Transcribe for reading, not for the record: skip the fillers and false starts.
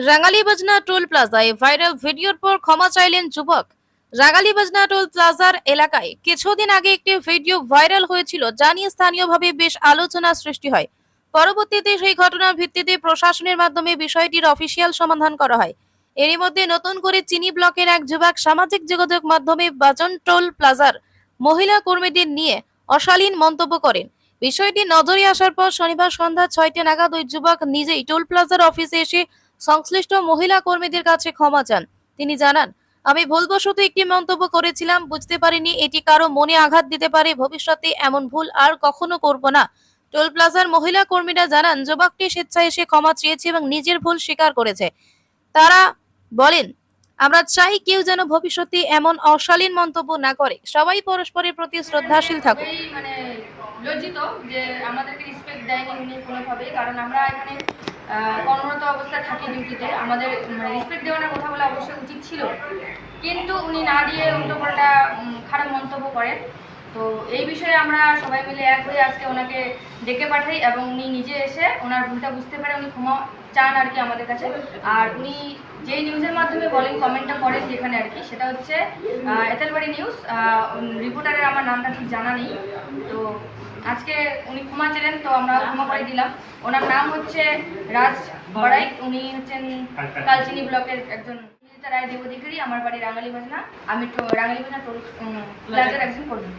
Rangalibajna toll প্লাজায় viral ভিডিওর পর ক্ষমা চাইলেন যুবক। রাঙ্গালিবাজনা টোল প্লাজার এলাকায় কিছুদিন আগে একটি ভিডিও ভাইরাল হয়েছিল, যা নিয়ে স্থানীয়ভাবে বেশ আলোচনা সৃষ্টি হয়। পরবর্তীতে সেই ঘটনার ভিত্তিতে প্রশাসনের মাধ্যমে বিষয়টির অফিসিয়াল সমাধান করা হয়। এরই মধ্যে নতুন করে চিনি ব্লকের এক যুবক সামাজিক যোগাযোগ মাধ্যমে বাজন টোল প্লাজার মহিলা কর্মীদের নিয়ে অশালীন মন্তব্য করেন। বিষয়টি নজরে আসার পর শনিবার সন্ধ্যা ৬টা নাগাদ ওই যুবক নিজেই টোল প্লাজার অফিসে এসে সংশ্লিষ্ট মহিলা কর্মীদের কাছে ক্ষমা চান। তিনি জানান, আমি ভুলবশত একটি মন্তব্য করেছিলাম, বুঝতে পারিনি এটি কারো মনে আঘাত দিতে পারে। ভবিষ্যতে এমন ভুল আর কখনো করব না। টোল প্লাজার মহিলা কর্মীরা জানান, যুবকটি স্বেচ্ছায় এসে ক্ষমা চেয়েছে এবং নিজের ভুল স্বীকার করেছে। তারা বলেন, আমরা চাই কেউ যেন ভবিষ্যতে এমন অশালীন মন্তব্য না করে। সবাই পরস্পরের প্রতি শ্রদ্ধাশীল থাকুক। মানে লজ্জিত যে আমাদেরকে রেসপেক্ট দেয়নি উনি কোনোভাবে, কারণ আমরা এখানে কর্মরত অবস্থায় থাকি ডিউটিতে, আমাদের মানে রেসপেক্ট দেওয়ানোর কথা বলা অবশ্যই উচিত ছিল, কিন্তু উনি না দিয়ে উল্টোপাল্টা খারাপ মন্তব্য করেন। তো এই বিষয়ে আমরা সবাই মিলে এক হয়ে আজকে ওনাকে ডেকে পাঠাই এবং উনি নিজে এসে ওনার ভুলটা বুঝতে পারে উনি ক্ষমা চান আর কি আমাদের কাছে। আর উনি যে নিউজের মাধ্যমে বলেন, কমেন্টটা করেন যেখানে আর কি, সেটা হচ্ছে এতেলবাড়ি নিউজ। রিপোর্টারের আমার নামটা ঠিক জানা নেই। তো আজকে উনি ক্ষমা চেলেন, তো আমরা ক্ষমা করে দিলাম। ওনার নাম হচ্ছে রাজ বড়াই, উনি হচ্ছেন কালচিনি ব্লকের একজন রায় দেব অধিকারী। আমার বাড়ি রাঙ্গালিবাজনা, আমি রাঙ্গালিবাজনা টোল প্লাজার একজন কর্মী।